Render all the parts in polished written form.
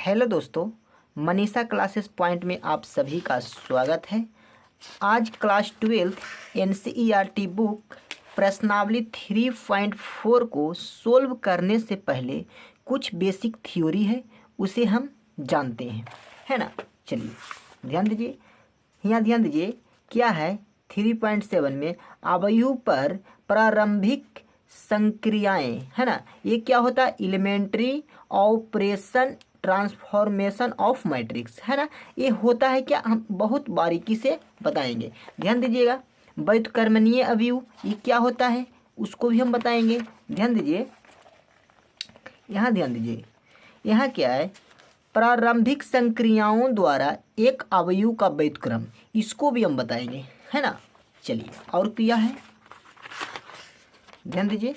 Hello दोस्तों, Manisha classes point में आप सभी का स्वागत है। आज क्लास 12 एनसीईआरटी बुक प्रश्नावली 3.4 को सोल्व करने से पहले कुछ बेसिक थ्योरी है, उसे हम जानते हैं, है ना। चलिए ध्यान दीजिए, यहाँ ध्यान दीजिए क्या है 3.7 में अवयव पर प्रारंभिक संक्रियाएं, है ना। ये क्या होता है? Elementary operation transformation of matrix, है ना। ये होता है क्या, हम बहुत बारीकी से बताएंगे। ध्यान दीजिएगा, व्युत्क्रमणीय अवयव ये क्या होता है उसको भी हम बताएंगे। ध्यान दीजिए, यहाँ ध्यान दीजिए, यहाँ क्या है, प्रारंभिक संक्रियाओं द्वारा एक अवयव का व्युत्क्रम, इसको भी हम बताएंगे, है ना। चलिए, और क्या है ध्यान दीजिए,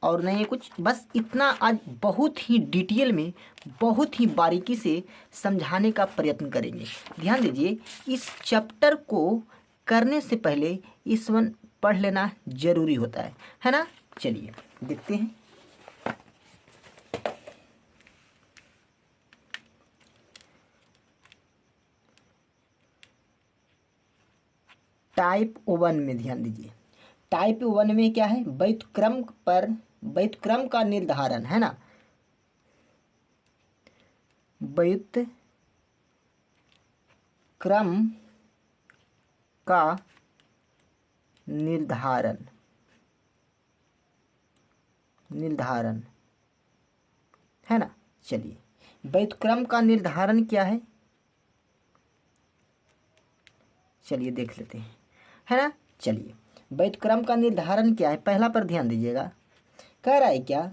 और नहीं है कुछ, बस इतना आज बहुत ही डिटेल में बहुत ही बारीकी से समझाने का प्रयत्न करेंगे। ध्यान दीजिए, इस चैप्टर को करने से पहले इस वन पढ़ लेना जरूरी होता है ना। चलिए देखते हैं। टाइप 1 में ध्यान दीजिए, टाइप 1 में क्या है, व्युत्क्रम का निर्धारण, है ना। व्युत्क्रम का निर्धारण है ना। चलिए, व्युत्क्रम का निर्धारण क्या है, चलिए देख लेते हैं, है ना। चलिए, व्युत्क्रम का निर्धारण क्या है, पहला पर ध्यान दीजिएगा, कह रहा है क्या,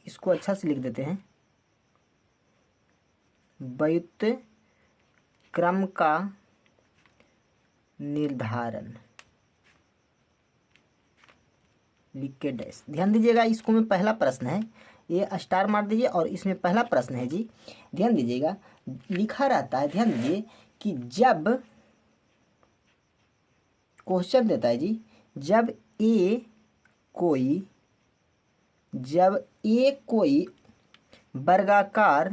इसको अच्छा से लिख देते हैं। व्युत्क्रम का निर्धारण लिख के डैश, ध्यान दीजिएगा, इसको में पहला प्रश्न है, ये स्टार मार दीजिए, और इसमें पहला प्रश्न है जी। ध्यान दीजिएगा, लिखा रहता है, ध्यान दीजिए कि जब क्वेश्चन देता है जी, जब ए कोई वर्गाकार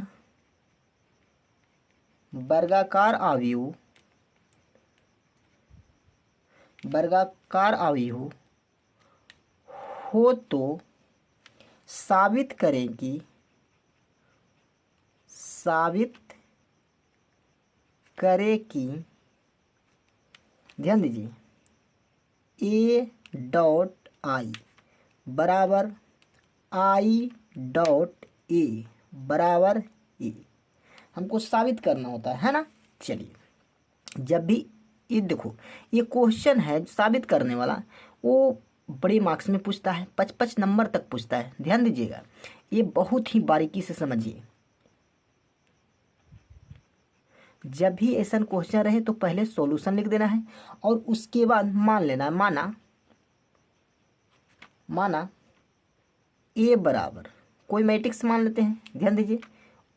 अवयव हो तो साबित करे कि ध्यान दीजिए ए डॉट आई बराबर आई डॉट ए बराबर ए, हमको साबित करना होता है ना। चलिए, जब भी ये देखो, ये क्वेश्चन है साबित करने वाला, वो बड़े मार्क्स में पूछता है, 55 नंबर तक पूछता है। ध्यान दीजिएगा, ये बहुत ही बारीकी से समझिए। जब भी ऐसा क्वेश्चन रहे तो पहले सॉल्यूशन लिख देना है, और उसके बाद मान लेना, माना ए बराबर कोई मैट्रिक्स मान लेते हैं। ध्यान दीजिए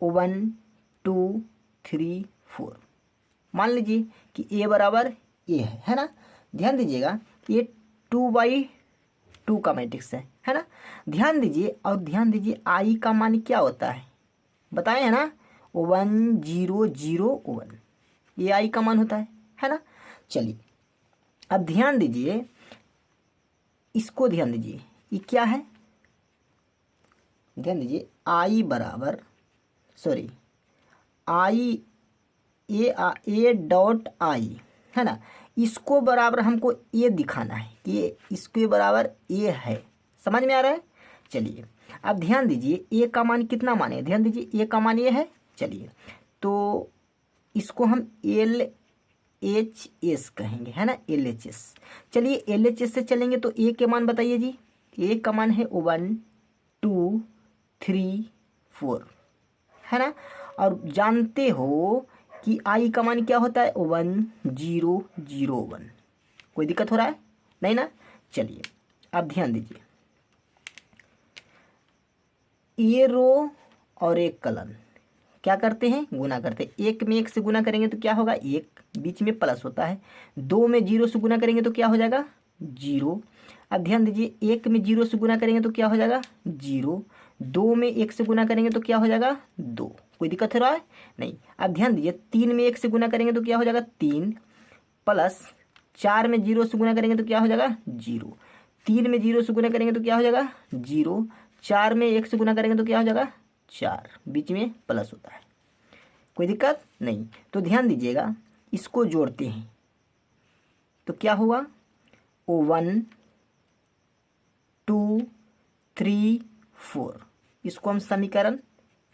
1 2 3 4, मान लीजिए कि ए बराबर ए है ना। ध्यान दीजिएगा, ये 2/2 का मैट्रिक्स है ना। ध्यान दीजिए, और ध्यान दीजिए आई का मान क्या होता है, बताए है ना, 1 0 0 1, ये आई का मान होता है ना। चलिए, अब ध्यान दीजिए, इसको ध्यान दीजिए, ये क्या है, ध्यान दीजिए आई बराबर आई ए डॉट आई, है ना। इसको बराबर हमको ए दिखाना है कि ये इसके बराबर ए है, समझ में आ रहा है। चलिए, अब ध्यान दीजिए ए का मान कितना मान है, ध्यान दीजिए ए का मान ये है। चलिए, तो इसको हम LHS कहेंगे, है ना, LHS। चलिए, LHS से चलेंगे तो ए के मान बताइए जी, ए का मान है 1 2 3 4, है ना। और जानते हो कि आई का मान क्या होता है, 1 0 0 1, कोई दिक्कत हो रहा है नहीं ना। चलिए, अब ध्यान दीजिए, ये रो और एक कलन क्या करते हैं, गुना करते हैं। एक में एक से गुना करेंगे तो क्या होगा, एक बीच में प्लस होता है, 2 में 0 से गुना करेंगे तो क्या हो जाएगा 0, अब ध्यान दीजिए, 1 में 0 से गुना करेंगे तो क्या हो जाएगा 0, 2 में 1 से गुना करेंगे तो क्या हो जाएगा 2। कोई दिक्कत हो रहा है नहीं। अब ध्यान दीजिए, 3 में 1 से गुना करेंगे तो क्या हो जाएगा 3, प्लस 4 में 0 से गुना करेंगे तो क्या हो जाएगा 0, 3 में 0 से गुना करेंगे तो क्या हो जाएगा 0, 4 में 1 से गुना करेंगे तो क्या हो जाएगा 4, बीच में प्लस होता है। कोई दिक्कत नहीं। तो ध्यान दीजिएगा, इसको जोड़ते हैं तो क्या होगा 1 2 3 4, इसको हम समीकरण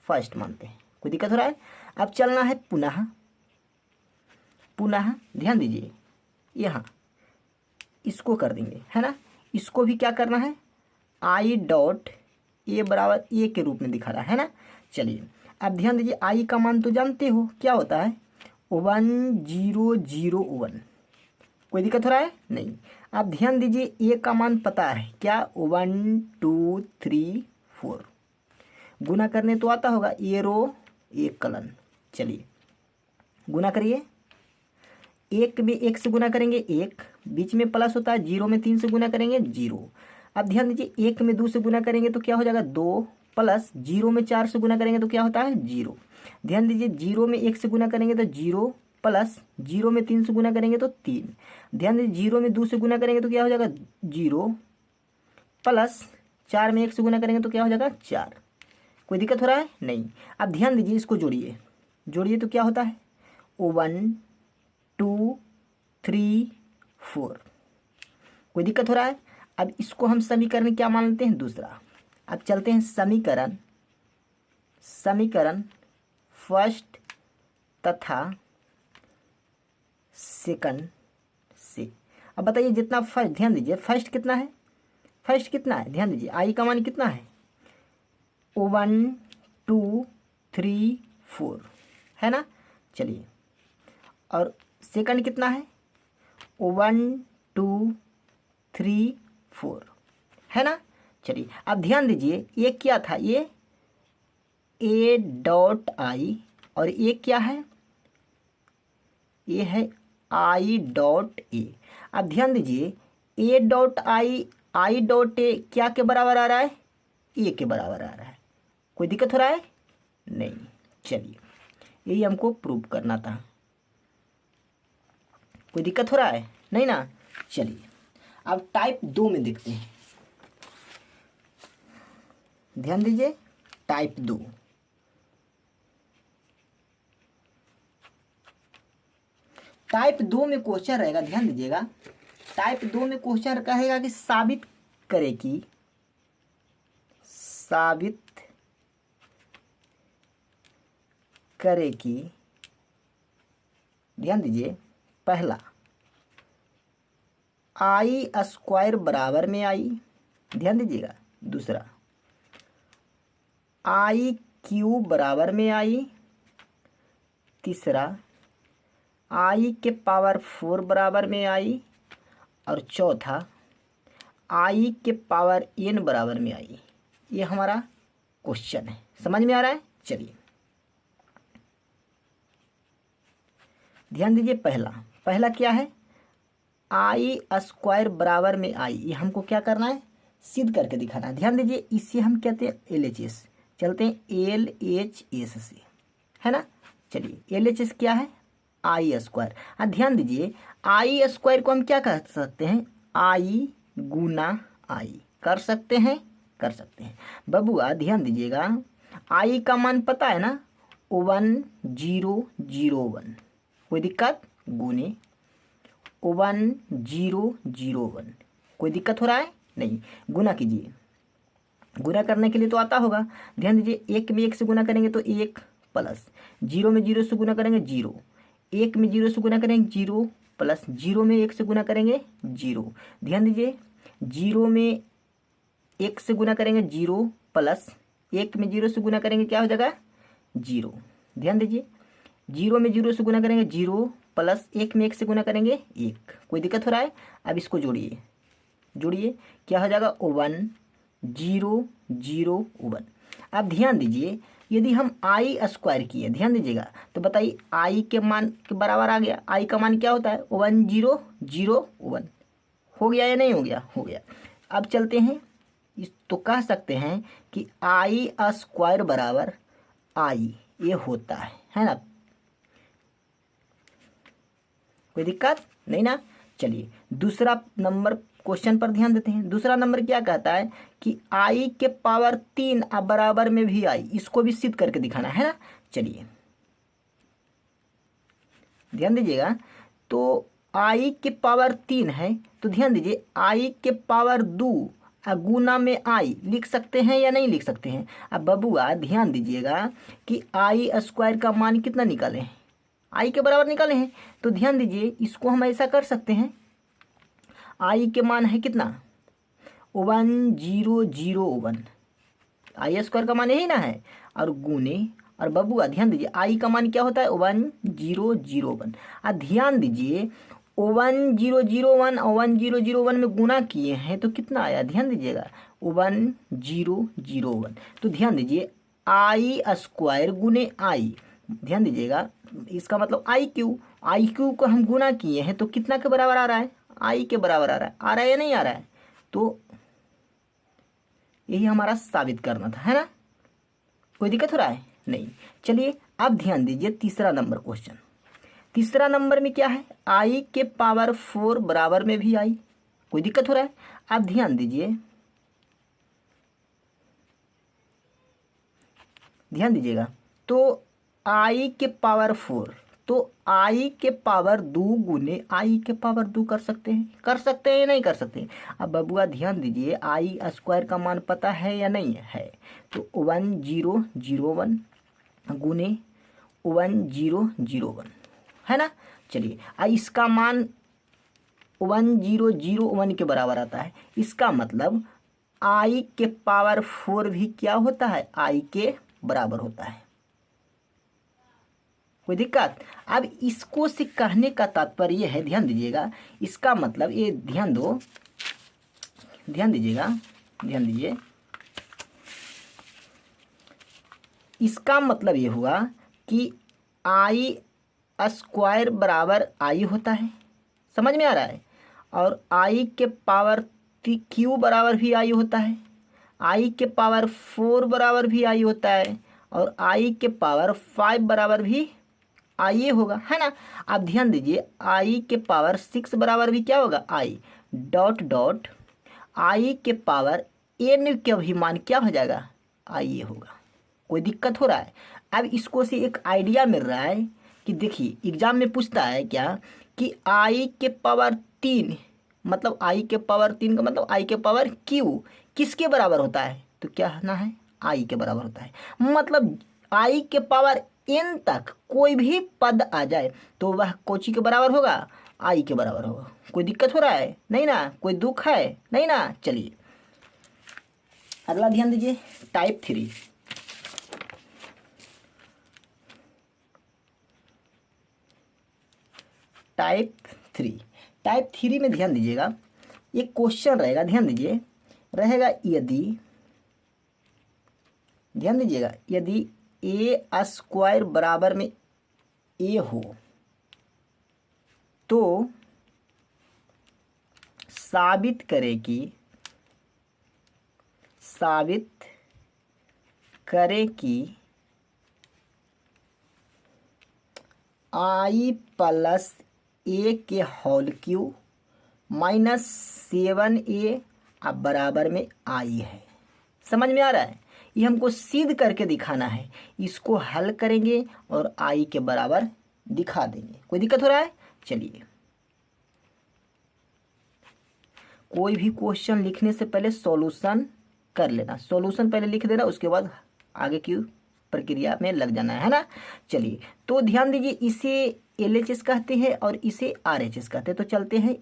फर्स्ट मानते हैं। कोई दिक्कत हो रहा है। अब चलना है पुनः ध्यान दीजिए, यहाँ इसको कर देंगे, है ना। इसको भी क्या करना है, आई डॉट ए बराबर ए के रूप में दिखा रहा है ना। चलिए अब ध्यान दीजिए, आई का मान तो जानते हो क्या होता है 1001। कोई दिक्कत हो रहा है नहीं। अब ध्यान दीजिए, ए का मान पता है क्या 1 2 3 4, गुना करने तो आता होगा, ए रो एक कलन। चलिए गुना करिए, 1 में 1 से गुना करेंगे 1, बीच में प्लस होता है, 0 में 3 से गुना करेंगे 0। अब ध्यान दीजिए, 1 में 2 से गुना करेंगे तो क्या हो जाएगा 2, प्लस 0 में 4 से गुना करेंगे तो क्या होता है 0। ध्यान दीजिए, 0 में 1 से गुना करेंगे तो 0, प्लस 0 में 3 से गुना करेंगे तो 3। ध्यान दीजिए, 0 में 2 से गुना करेंगे तो क्या हो जाएगा 0, प्लस 4 में 1 से गुना करेंगे तो क्या हो जाएगा 4। कोई दिक्कत हो रहा है नहीं। अब ध्यान दीजिए, इसको जोड़िए तो क्या होता है 1 2 3 4। कोई दिक्कत हो रहा है। अब इसको हम समीकरण क्या मान लेते हैं दूसरा। अब चलते हैं समीकरण फर्स्ट तथा सेकंड से। अब बताइए, जितना फर्स्ट, ध्यान दीजिए फर्स्ट कितना है, ध्यान दीजिए, आई का मान कितना है 1 2 3 4, है ना। चलिए, और सेकंड कितना है 1 2 3 4, है ना। चलिए अब ध्यान दीजिए, ये क्या था, ये ए डॉट आई, और ये क्या है, ये है आई डॉट ए। अब ध्यान दीजिए, ए डॉट आई डॉट ए क्या के बराबर आ रहा है, ए के बराबर आ रहा है। कोई दिक्कत हो रहा है नहीं। चलिए, यही हमको प्रूव करना था। कोई दिक्कत हो रहा है नहीं ना। चलिए अब टाइप 2 में देखते हैं। ध्यान दीजिए, टाइप 2, टाइप 2 में क्वेश्चन रहेगा, ध्यान दीजिएगा, टाइप 2 में क्वेश्चन कहेगा कि साबित करे कि ध्यान दीजिए, पहला आई स्क्वायर बराबर में आई, ध्यान दीजिएगा, दूसरा आई क्यूब बराबर में आई, तीसरा आई के पावर 4 बराबर में आई, और चौथा आई के पावर n बराबर में आई। ये हमारा क्वेश्चन है, समझ में आ रहा है। चलिए ध्यान दीजिए, पहला क्या है, आई स्क्वायर बराबर में आई, ये हमको क्या करना है, सिद्ध करके दिखाना है। ध्यान दीजिए, इसे हम कहते हैं LHS, चलते हैं LHS से, है ना। चलिए LHS क्या है, आई स्क्वायर। ध्यान दीजिए, आई स्क्वायर को हम क्या कर सकते हैं, आई गुना आई कर सकते हैं बबुआ। ध्यान दीजिएगा, आई का मान पता है ना 1001, कोई दिक्कत, गुने 1001, कोई दिक्कत हो रहा है नहीं। गुना कीजिए, गुना करने के लिए तो आता होगा। ध्यान दीजिए, 1 में 1 से गुना करेंगे तो 1, प्लस 0 में 0 से गुना करेंगे 0, 1 में 0 से गुना करेंगे 0, प्लस 0 में 1 से गुना करेंगे 0। ध्यान दीजिए, 0 में 1 से गुना करेंगे 0, प्लस 1 में 0 से गुना करेंगे क्या हो जाएगा 0। ध्यान दीजिए, 0 में 0 से गुना करेंगे 0, प्लस 1 में 1 से गुना करेंगे 1। कोई दिक्कत हो रहा है। अब इसको जोड़िए क्या हो जाएगा 1001। अब ध्यान दीजिए, यदि हम आई स्क्वायर किए, ध्यान दीजिएगा, तो बताइए आई के मान के बराबर आ गया। आई का मान क्या होता है 1001, हो गया या नहीं हो गया? हो गया। अब चलते हैं, इस तो कह सकते हैं कि आई स्क्वायर बराबर आई, ये होता है ना? कोई दिक्कत नहीं ना? चलिए दूसरा नंबर क्वेश्चन पर ध्यान देते हैं। दूसरा नंबर क्या कहता है कि आई के पावर 3 अब बराबर में भी आई, इसको भी सिद्ध करके दिखाना है ना। चलिए ध्यान दीजिएगा, तो आई के पावर 3 है, तो ध्यान दीजिए आई के पावर 2 गुना में आई लिख सकते हैं या नहीं लिख सकते हैं? अब बबुआ ध्यान दीजिएगा कि आई स्क्वायर का मान कितना निकाले हैं? आई के बराबर निकाले हैं। तो ध्यान दीजिए, इसको हम ऐसा कर सकते हैं, आई के मान है कितना? 1001। आई स्क्वायर का मान यही ना है, और गुने, और बबुआ ध्यान दीजिए आई का मान क्या होता है? 1001। अब ध्यान दीजिए 1001 और 1001 में गुना किए हैं तो कितना आया? ध्यान दीजिएगा 1001। तो ध्यान दीजिए आई स्क्वायर गुने आई, ध्यान दीजिएगा इसका मतलब आई क्यू को हम गुना किए हैं तो कितना के बराबर आ रहा है? आई के बराबर आ रहा है या नहीं आ रहा है? तो यही हमारा साबित करना था, है ना? कोई दिक्कत हो रहा है? नहीं। चलिए अब ध्यान दीजिए तीसरा नंबर क्वेश्चन। तीसरा नंबर में क्या है? आई के पावर 4 बराबर में भी आई। कोई दिक्कत हो रहा है? अब ध्यान दीजिए, ध्यान दीजिएगा, तो आई के पावर 4, तो आई के पावर 2 गुने आई के पावर 2 कर सकते हैं या नहीं कर सकते? अब बबुआ ध्यान दीजिए आई स्क्वायर का मान पता है या नहीं है? तो 1001 गुने 1001 है ना। चलिए इसका मान 1001 के बराबर आता है। इसका मतलब आई के पावर 4 भी क्या होता है? आई के बराबर होता है। कोई दिक्कत? अब इसको से कहने का तात्पर्य है, ध्यान दीजिएगा, इसका मतलब ये ध्यान दो, ध्यान दीजिएगा, ध्यान दीजिए, इसका मतलब ये हुआ कि आई स्क्वायर बराबर आई होता है, समझ में आ रहा है? और आई के पावर क्यू बराबर भी आई होता है, आई के पावर 4 बराबर भी आई होता है, और आई के पावर 5 बराबर भी आई होगा, है ना। अब ध्यान दीजिए आई के पावर 6 बराबर भी क्या होगा? आई डॉट डॉट आई के पावर n का भी मान क्या हो जाएगा? आई होगा। कोई दिक्कत हो रहा है? अब इसको से एक आइडिया मिल रहा है कि देखिए एग्जाम में पूछता है क्या कि आई के पावर 3 मतलब आई के पावर 3 का मतलब आई के पावर क्यू किसके बराबर होता है? तो क्या ना है? आई के बराबर होता है। मतलब आई के पावर n तक कोई भी पद आ जाए तो वह कोची के बराबर होगा? आई के बराबर होगा। कोई दिक्कत हो रहा है? नहीं ना? कोई दुख है? नहीं ना? चलिए अगला ध्यान दीजिए, टाइप 3। टाइप 3 में ध्यान दीजिएगा, एक क्वेश्चन रहेगा, ध्यान दीजिए, रहेगा यदि, ध्यान दीजिएगा, यदि ए स्क्वायर बराबर में ए हो तो साबित करे कि आई प्लस ए के होल क्यू माइनस 7a अब बराबर में आई है। समझ में आ रहा है? ये हमको सिद्ध करके दिखाना है। इसको हल करेंगे और आई के बराबर दिखा देंगे। कोई दिक्कत हो रहा है? चलिए, कोई भी क्वेश्चन लिखने से पहले सॉल्यूशन कर लेना, सॉल्यूशन पहले लिख देना, उसके बाद आगे की प्रक्रिया में लग जाना है ना। चलिए तो ध्यान दीजिए, इसे LHS कहते हैं और इसे RHS कहते हैं। तो चलते हैं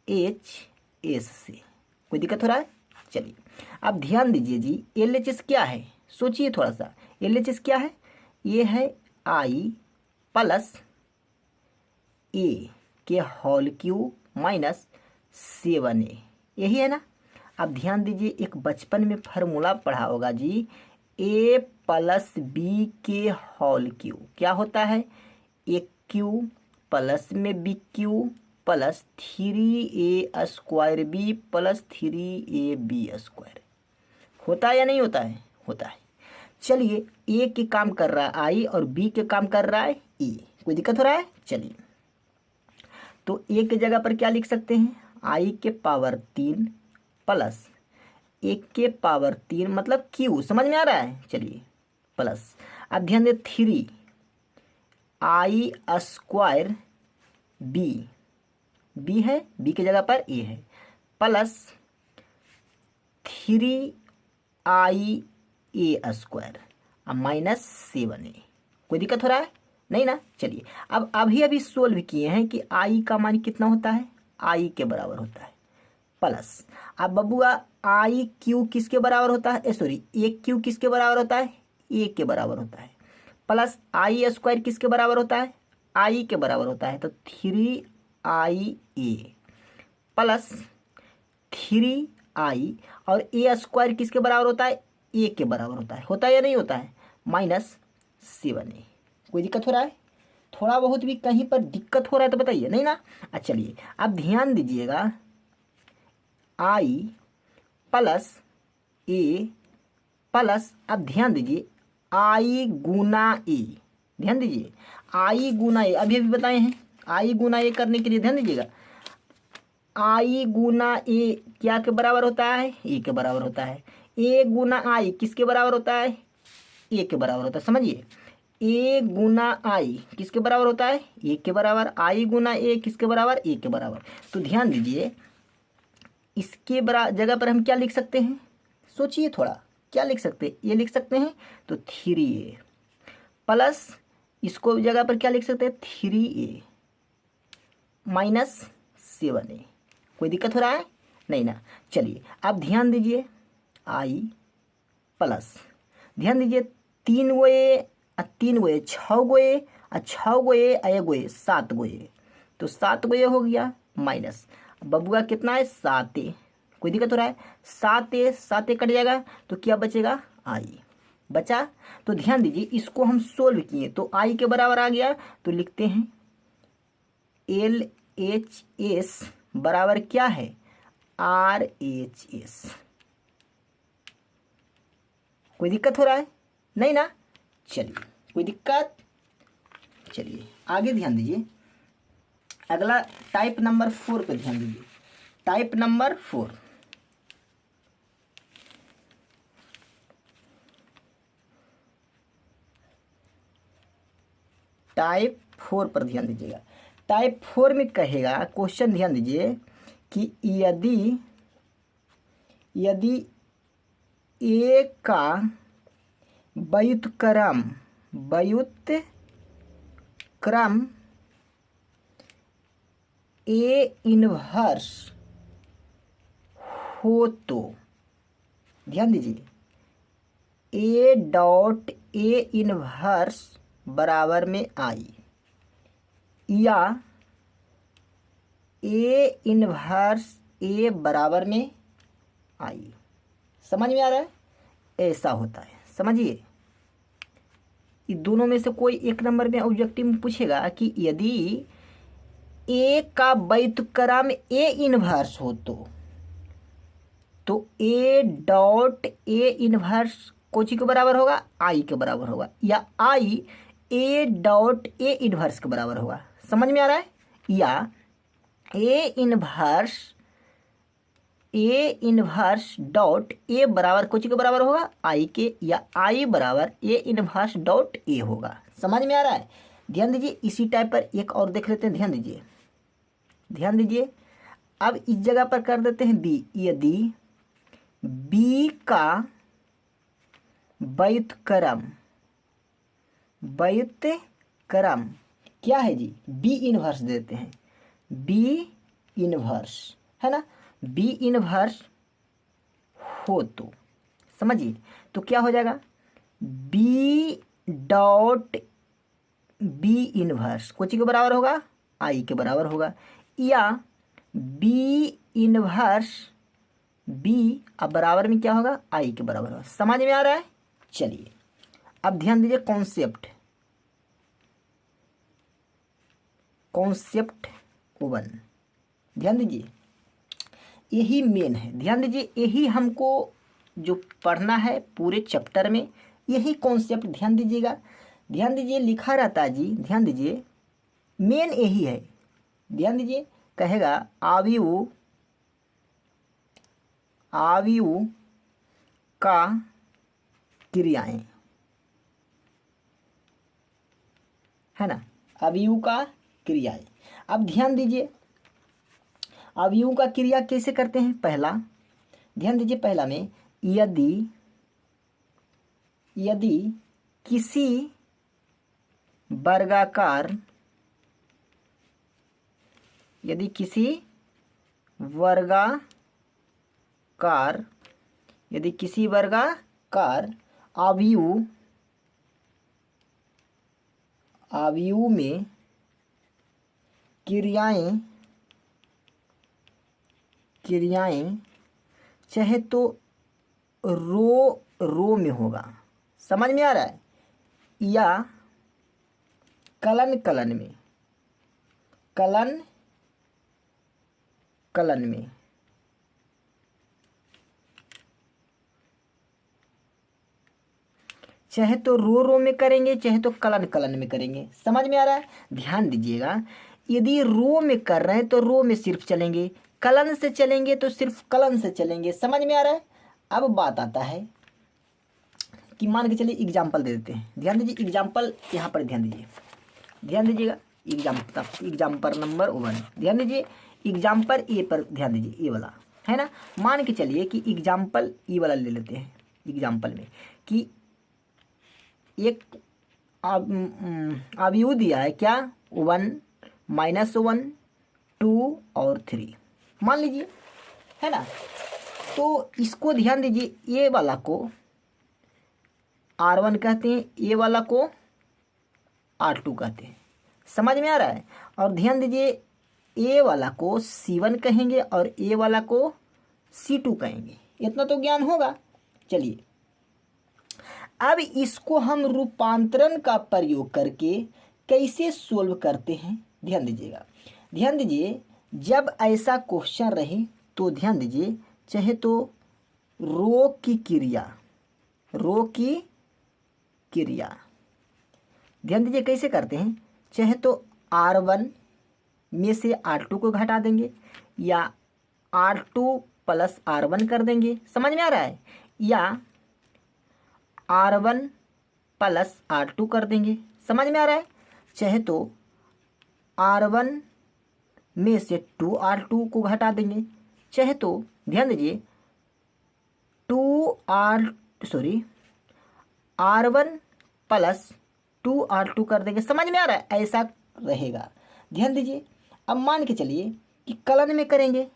LHS से। कोई दिक्कत हो रहा है? चलिए अब ध्यान दीजिए जी, LHS क्या है? सोचिए थोड़ा सा, LHS क्या है? ये है आई प्लस ए के होल क्यू माइनस 7a, यही है ना। अब ध्यान दीजिए, एक बचपन में फार्मूला पढ़ा होगा जी, a प्लस बी के होल क्यू क्या होता है? ए क्यू प्लस में b cube plus 3a² b plus 3ab²। होता है या नहीं होता है? होता है। चलिए, ए के काम कर रहा है आई और बी के काम कर रहा है ई। कोई दिक्कत हो रहा है? चलिए, तो ए की जगह पर क्या लिख सकते हैं? आई के पावर 3 प्लस 1 के पावर 3 मतलब क्यू। समझ में आ रहा है? चलिए, प्लस, अब ध्यान दे 3i² बी है, बी की जगह पर ए है, प्लस 3ia² अब माइनस 7a। कोई दिक्कत हो रहा है? नहीं ना? चलिए, अब अभी सोल्व किए हैं कि आई का मान कितना होता है? आई के बराबर होता है, प्लस, अब बबुआ आई क्यू किसके बराबर होता है? सॉरी, ए क्यू किसके बराबर होता है? ए के बराबर होता है, प्लस i² किसके बराबर होता है? आई के बराबर होता है, तो 3ia प्लस 3i और a² किसके बराबर होता है? ए के बराबर होता है। होता है या नहीं होता है? Minus 7a। कोई दिक्कत हो रहा है? थोड़ा बहुत भी कहीं पर दिक्कत हो रहा है तो बताइए, नहीं ना? अच्छा, चलिए, अब ध्यान दीजिएगा, आई प्लस ए प्लस, अब ध्यान दीजिए, आई गुना ए। ध्यान दीजिए, आई गुना ए अभी बताए हैं। आई गुना ए करने के लिए ध्यान दीजिएगा, आई गुना ए क्या के बराबर होता है? ए के बराबर होता है। ए गुना आई किसके बराबर होता है? ए के बराबर होता है। समझिए, ए गुना आई किसके बराबर होता है? ए के बराबर। आई गुना ए किसके बराबर? ए के बराबर। तो ध्यान दीजिए, इसके जगह पर हम क्या लिख सकते हैं? सोचिए थोड़ा, क्या लिख सकते हैं? ये लिख सकते हैं, तो 3a प्लस, इसको जगह पर क्या लिख सकते हैं? 3a minus 7a। कोई दिक्कत हो रहा है? नहीं ना? चलिए, अब ध्यान दीजिए, आई प्लस, ध्यान दीजिए, 3 गो 6 गो 7 गो, तो 7 गो हो गया, माइनस, बबुआ कितना है? 7a। कोई दिक्कत हो रहा है? 7a कट जाएगा तो क्या बचेगा? आई बचा। तो ध्यान दीजिए, इसको हम सोल्व किए तो आई के बराबर आ गया, तो लिखते हैं LHS बराबर क्या है? RHS। कोई दिक्कत हो रहा है? नहीं ना? चलिए, कोई दिक्कत? चलिए, आगे ध्यान दीजिए, अगला टाइप नंबर 4 पे ध्यान दीजिए। टाइप नंबर 4, टाइप 4 पर ध्यान दीजिएगा। टाइप 4 में कहेगा, क्वेश्चन ध्यान दीजिए कि यदि ए का व्युत्क्रम ए इनवर्स हो तो, ध्यान दीजिए, ए डॉट ए इनवर्स बराबर में आई, या ए इनवर्स ए बराबर में आई। समझ में आ रहा है? ऐसा होता है, समझिए। ये दोनों में से कोई एक नंबर में ऑब्जेक्टिव में पूछेगा कि यदि ए का व्युत्क्रम ए इनवर्स हो तो ए डॉट ए इनवर्स कोची के बराबर होगा? आई के बराबर होगा, या आई ए डॉट ए इनवर्स के बराबर होगा। समझ में आ रहा है? या ए इनवर्स डॉट ए बराबर कोची के बराबर होगा? आई के, या आई बराबर ए इनवर्स डॉट ए होगा। समझ में आ रहा है? ध्यान दीजिए, इसी टाइप पर एक और देख लेते हैं। ध्यान दीजिए, अब इस जगह पर कर देते हैं बी। यदि बी का व्युत्क्रम क्या है जी? बी इनवर्स देते हैं, बी इनवर्स है ना, बी इनवर्स हो तो समझिए, तो क्या हो जाएगा? बी डॉट बी इनवर्स कोची के बराबर होगा? आई के बराबर होगा, या बी इनवर्स बी अब बराबर में क्या होगा? आई के बराबर होगा। समझ में आ रहा है? चलिए, अब ध्यान दीजिए, कॉन्सेप्ट 1, ध्यान दीजिए, यही मेन है। ध्यान दीजिए, यही हमको जो पढ़ना है पूरे चैप्टर में, यही कॉन्सेप्ट ध्यान दीजिएगा। ध्यान दीजिए, लिखा रहता है जी, ध्यान दीजिए, मेन यही है। ध्यान दीजिए, कहेगा आयु का क्रियाएं, है ना, अवयव का क्रियाएं। अब ध्यान दीजिए, अवयव का क्रिया कैसे करते हैं। पहला ध्यान दीजिए, पहला में यदि किसी वर्गाकार अवयव में क्रियाएं चाहे तो रो में होगा, समझ में आ रहा है, या कलन में, चाहे तो रो में करेंगे, चाहे तो कलन में करेंगे। समझ में आ रहा है। ध्यान दीजिएगा, यदि रो में कर रहे हैं तो रो में सिर्फ चलेंगे, कलन से चलेंगे तो सिर्फ कलन से चलेंगे। समझ में आ रहा है। अब बात आता है कि मान के चलिए एग्जाम्पल दे देते हैं। ध्यान दीजिए, एग्जाम्पल यहाँ पर ध्यान दीजिएगा, एग्जाम्पल नंबर 1। ध्यान दीजिए, एग्जाम्पल ए पर ध्यान दीजिए, ए वाला है ना। मान के चलिए कि एग्जाम्पल ए वाला ले लेते हैं। एग्जाम्पल में कि एक अवयव दिया है, क्या, 1 -1 2 और 3 मान लीजिए, है ना। तो इसको ध्यान दीजिए, ए वाला को R1 कहते हैं, ए वाला को R2 कहते हैं। समझ में आ रहा है। और ध्यान दीजिए, ए वाला को C1 कहेंगे और ए वाला को C2 कहेंगे। इतना तो ज्ञान होगा। चलिए, अब इसको हम रूपांतरण का प्रयोग करके कैसे सोल्व करते हैं, ध्यान दीजिए, जब ऐसा क्वेश्चन रहे तो ध्यान दीजिए, चाहे तो रो की क्रिया ध्यान दीजिए कैसे करते हैं। चाहे तो R1 में से R2 को घटा देंगे, या R2 + R1 कर देंगे। समझ में आ रहा है। या R1 + R2 कर देंगे। समझ में आ रहा है। चाहे तो R1 में से 2R2 को घटा देंगे, चाहे तो ध्यान दीजिए R1 + 2R2 कर देंगे। समझ में आ रहा है। ऐसा रहेगा। ध्यान दीजिए, अब मान के चलिए कि कलन में करेंगे,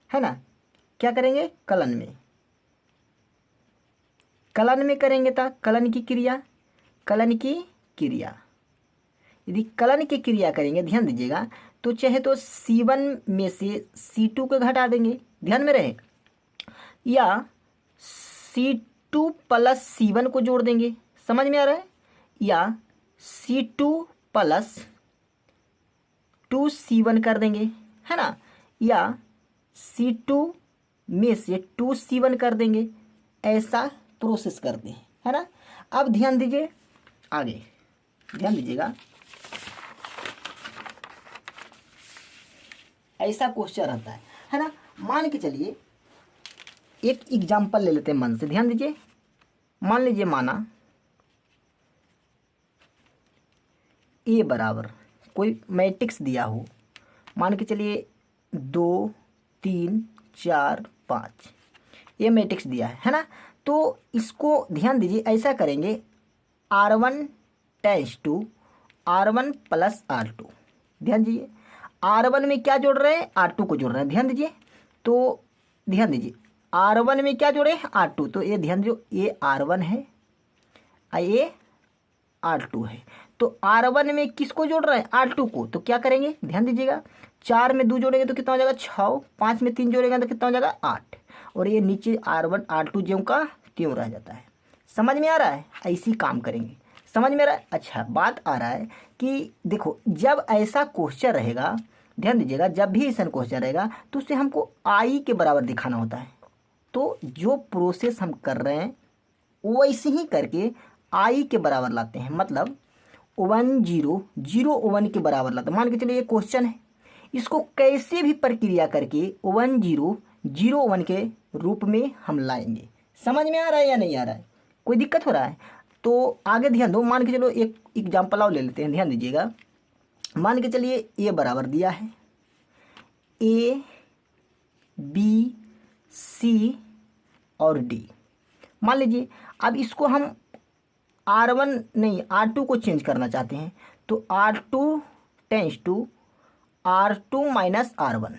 है ना। क्या करेंगे, कलन में करेंगे तो कलन की क्रिया यदि कलन की क्रिया करेंगे, ध्यान दीजिएगा, तो चाहे तो C1 में से C2 को घटा देंगे, ध्यान में रहे, या C2 + C1 को जोड़ देंगे। समझ में आ रहा है। या C2 + 2C1 कर देंगे, है ना। या C2 में से 2C1 कर देंगे। ऐसा प्रोसेस करते हैं, है ना। अब ध्यान दीजिए, आगे ध्यान दीजिएगा, ऐसा क्वेश्चन रहता है ना। मान के चलिए एक एग्जाम्पल ले लेते हैं मन से। ध्यान दीजिए, मान लीजिए, माना ए बराबर कोई मैट्रिक्स दिया हो, मान के चलिए 2 3 4 5, ये मैट्रिक्स दिया है ना। तो इसको ध्यान दीजिए, ऐसा करेंगे, R1 → R1 + R2। ध्यान दीजिए, R1 में क्या जोड़ रहे हैं, R2 को जोड़ रहे हैं। ध्यान दीजिए, तो ध्यान दीजिए, R1 में क्या जोड़े, R2। तो ये ध्यान दीजिए, ये R1 है और ये R2 है। तो R1 में किसको जोड़ रहे हैं, R2 को। तो क्या करेंगे, ध्यान दीजिएगा, 4 में 2 जोड़ेंगे तो कितना हो जाएगा, 6। 5 में 3 जोड़ेंगे तो कितना हो जाएगा, 8। और ये नीचे R1 R2 ज्यों का त्यों रह जाता है। समझ में आ रहा है। ऐसी काम करेंगे। समझ में आ रहा है। अच्छा, बात आ रहा है कि देखो जब ऐसा क्वेश्चन रहेगा, ध्यान दीजिएगा, जब भी ऐसा क्वेश्चन रहेगा तो उसे हमको आई के बराबर दिखाना होता है। तो जो प्रोसेस हम कर रहे हैं वैसे ही करके आई के बराबर लाते हैं, मतलब 1 0 0 1 के बराबर लाते हैं। मान के चलिए ये क्वेश्चन है, इसको कैसे भी प्रक्रिया करके 1 0 0 1 के रूप में हम लाएंगे। समझ में आ रहा है या नहीं आ रहा है, कोई दिक्कत हो रहा है? तो आगे ध्यान दो, मान के चलो एक एग्जाम्पल और ले लेते हैं, ध्यान दीजिएगा। मान के चलिए ए बराबर दिया है ए बी सी और डी, मान लीजिए। अब इसको हम R1 नहीं R2 को चेंज करना चाहते हैं, तो R2 tense to R2 minus R1,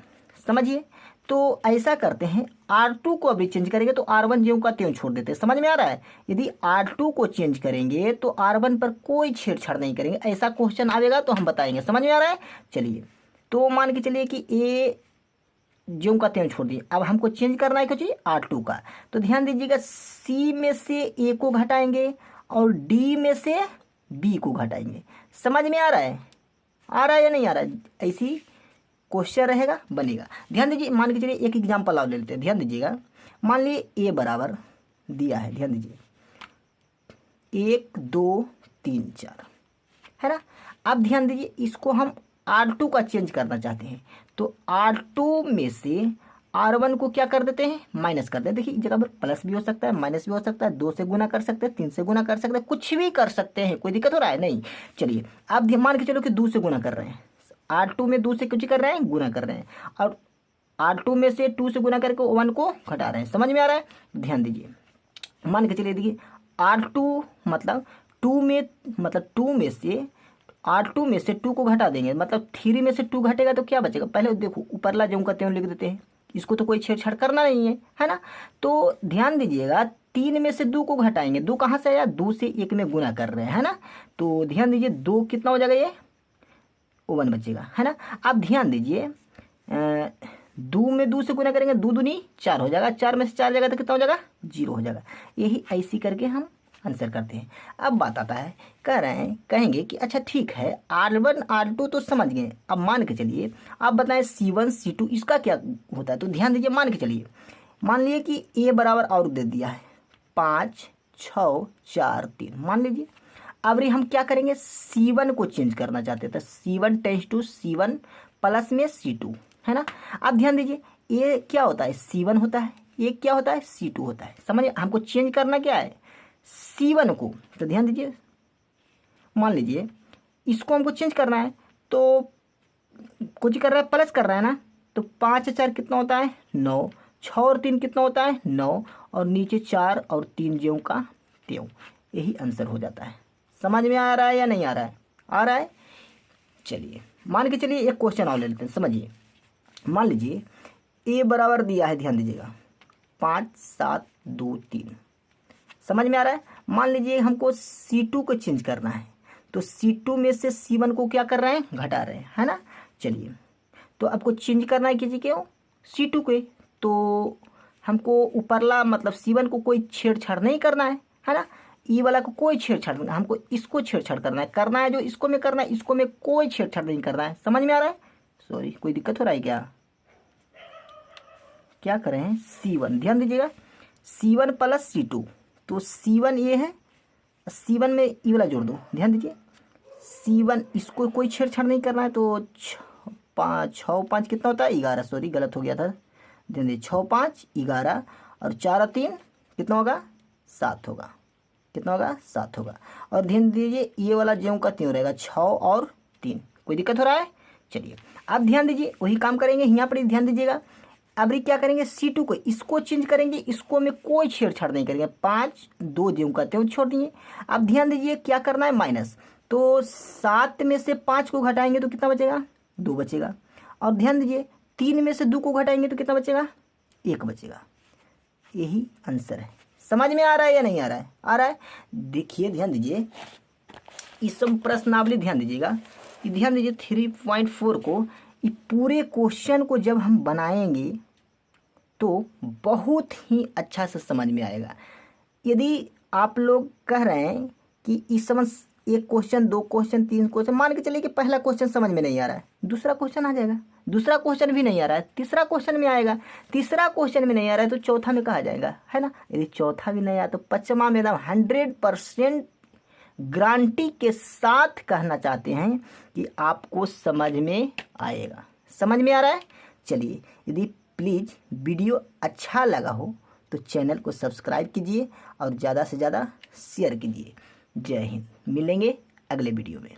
समझिए। तो ऐसा करते हैं, R2 को अभी चेंज करेंगे तो R1 ज्यों का त्यों छोड़ देते हैं। समझ में आ रहा है? यदि R2 को चेंज करेंगे तो R1 पर कोई छेड़छाड़ नहीं करेंगे। ऐसा क्वेश्चन आएगा तो हम बताएंगे। समझ में आ रहा है? चलिए, तो मान के चलिए कि ए ज्यों का त्यों छोड़ दिए। अब हमको चेंज करना है कुछ R2 का, तो ध्यान दीजिएगा, सी में से ए को घटाएंगे और डी में से बी को घटाएंगे। समझ में आ रहा है? आ रहा है या नहीं आ रहा है? ऐसी क्वेश्चन रहेगा, बनेगा। ध्यान दीजिए, मान के चलिए एक एग्जाम्पल और ले लेते हैं, ध्यान दीजिएगा। मान लीजिए ए बराबर दिया है, ध्यान दीजिए 1 2 3 4, है ना। अब ध्यान दीजिए, इसको हम R2 का चेंज करना चाहते हैं, तो R2 में से R1 को क्या कर देते हैं, माइनस कर देते हैं। देखिए इस जगह पर प्लस भी हो सकता है, माइनस भी हो सकता है, 2 से गुना कर सकते हैं, 3 से गुना कर सकते हैं, कुछ भी कर सकते हैं। कोई दिक्कत हो रहा है? नहीं। चलिए, अब मान के चलो कि 2 से गुना कर रहे हैं, R2 में 2 से कुछ कर रहे हैं, गुना कर रहे हैं, और R2 में से 2 से गुना करके 1 को घटा रहे हैं। समझ में आ रहा है? ध्यान दीजिए, मान के चलिए, देखिए R2 मतलब 2 में से 2 को घटा देंगे, मतलब 3 में से 2 घटेगा तो क्या बचेगा। पहले देखो ऊपरला जो का त्यों लिख देते हैं, इसको तो कोई छेड़छाड़ करना नहीं है ना। तो ध्यान दीजिएगा, 3 में से 2 को घटाएंगे, 2 कहाँ से आया, 2 से 1 में गुना कर रहे हैं, है ना। तो ध्यान दीजिए 2 कितना हो जाएगा, ये 1 बचेगा, है ना। अब ध्यान दीजिए, 2 में 2 से गुना करेंगे, 2 दूनी 4 हो जाएगा, 4 में से 4 जाएगा तो कितना हो जाएगा, 0 हो जाएगा। यही ऐसी करके हम आंसर करते हैं। अब बात आता है, कह रहे हैं, कहेंगे कि अच्छा ठीक है, R1 R2 तो समझ गए, अब मान के चलिए आप बताएं C1 C2 इसका क्या होता है। तो ध्यान दीजिए, मान के चलिए, मान लीजिए कि ए बराबर और दे दिया है 5 6 4 3, मान लीजिए। अब हम क्या करेंगे, C1 को चेंज करना चाहते थे, C1 tense to C1 plus में C2, है ना। अब ध्यान दीजिए, ये क्या होता है, C1 होता है, ये क्या होता है, C2 होता है। समझिए, हमको चेंज करना क्या है, C1 को। तो ध्यान दीजिए, मान लीजिए इसको हमको चेंज करना है, तो कुछ कर रहा है, प्लस कर रहा है ना। तो 5 4 कितना होता है, 9, 6 और 3 कितना होता है, 9, और नीचे 4 और 3 ज्यों का त्यों। यही आंसर हो जाता है। समझ में आ रहा है या नहीं आ रहा है? आ रहा है। चलिए, मान के चलिए एक क्वेश्चन और ले लेते हैं, समझिए। मान लीजिए ए बराबर दिया है, ध्यान दीजिएगा 5 7 2 3, समझ में आ रहा है। मान लीजिए हमको C2 को चेंज करना है, तो C2 में से C1 को क्या कर रहे हैं, घटा रहे हैं, है ना। चलिए, तो आपको चेंज करना है किसी के C2 के, तो हमको ऊपरला मतलब C1 को कोई छेड़छाड़ नहीं करना है ना। ई वाला को कोई छेड़छाड़ नहीं, हमको इसको छेड़छाड़ करना है जो इसको में करना है, इसको में कोई छेड़छाड़ नहीं करना है। समझ में आ रहा है? सॉरी, कोई दिक्कत हो रहा है क्या कर रहे हैं, C1, ध्यान दीजिएगा, C1 प्लस C2, तो C1 ये है, C1 में ई वाला जोड़ दो, ध्यान दीजिए C1, इसको कोई छेड़छाड़ नहीं करना है। तो 6 5 कितना होता है, 11, सॉरी गलत हो गया था, ध्यान दीजिए 6 5 11, और 4 और 3 कितना होगा, 7 होगा, कितना होगा, 7 होगा। और ध्यान दीजिए ये वाला ज्यों का त्यों रहेगा, 6 और 3। कोई दिक्कत हो रहा है? चलिए, अब ध्यान दीजिए वही काम करेंगे, यहाँ पर ध्यान दीजिएगा। अब क्या करेंगे, C2 को इसको चेंज करेंगे, इसको में कोई छेड़छाड़ नहीं करेंगे, 5 2 ज्यों का त्यों छोड़ दिए। अब ध्यान दीजिए क्या करना है, माइनस, तो 7 में से 5 को घटाएंगे तो कितना बचेगा, 2 बचेगा। और ध्यान दीजिए 3 में से 2 को घटाएंगे तो कितना बचेगा, 1 बचेगा। यही आंसर है। समझ में आ रहा है या नहीं आ रहा है? आ रहा है। देखिए ध्यान दीजिए, इस प्रश्नावली ध्यान दीजिएगा, ध्यान दीजिए 3.4 को, ये पूरे क्वेश्चन को जब हम बनाएंगे तो बहुत ही अच्छा से समझ में आएगा। यदि आप लोग कह रहे हैं कि इस समझ एक क्वेश्चन, दो क्वेश्चन, तीन क्वेश्चन, मान के चलिए कि पहला क्वेश्चन समझ में नहीं आ रहा है, दूसरा क्वेश्चन आ जाएगा, दूसरा क्वेश्चन भी नहीं आ रहा है, तीसरा क्वेश्चन में आएगा, तीसरा क्वेश्चन में नहीं आ रहा है तो चौथा में कहा जाएगा, है ना। यदि चौथा भी नहीं आया तो पांचवा में एकदम 100% गारंटी के साथ कहना चाहते हैं कि आपको समझ में आएगा। समझ में आ रहा है? चलिए, यदि प्लीज़ वीडियो अच्छा लगा हो तो चैनल को सब्सक्राइब कीजिए और ज़्यादा से ज़्यादा शेयर कीजिए। जय हिंद। मिलेंगे अगले वीडियो में।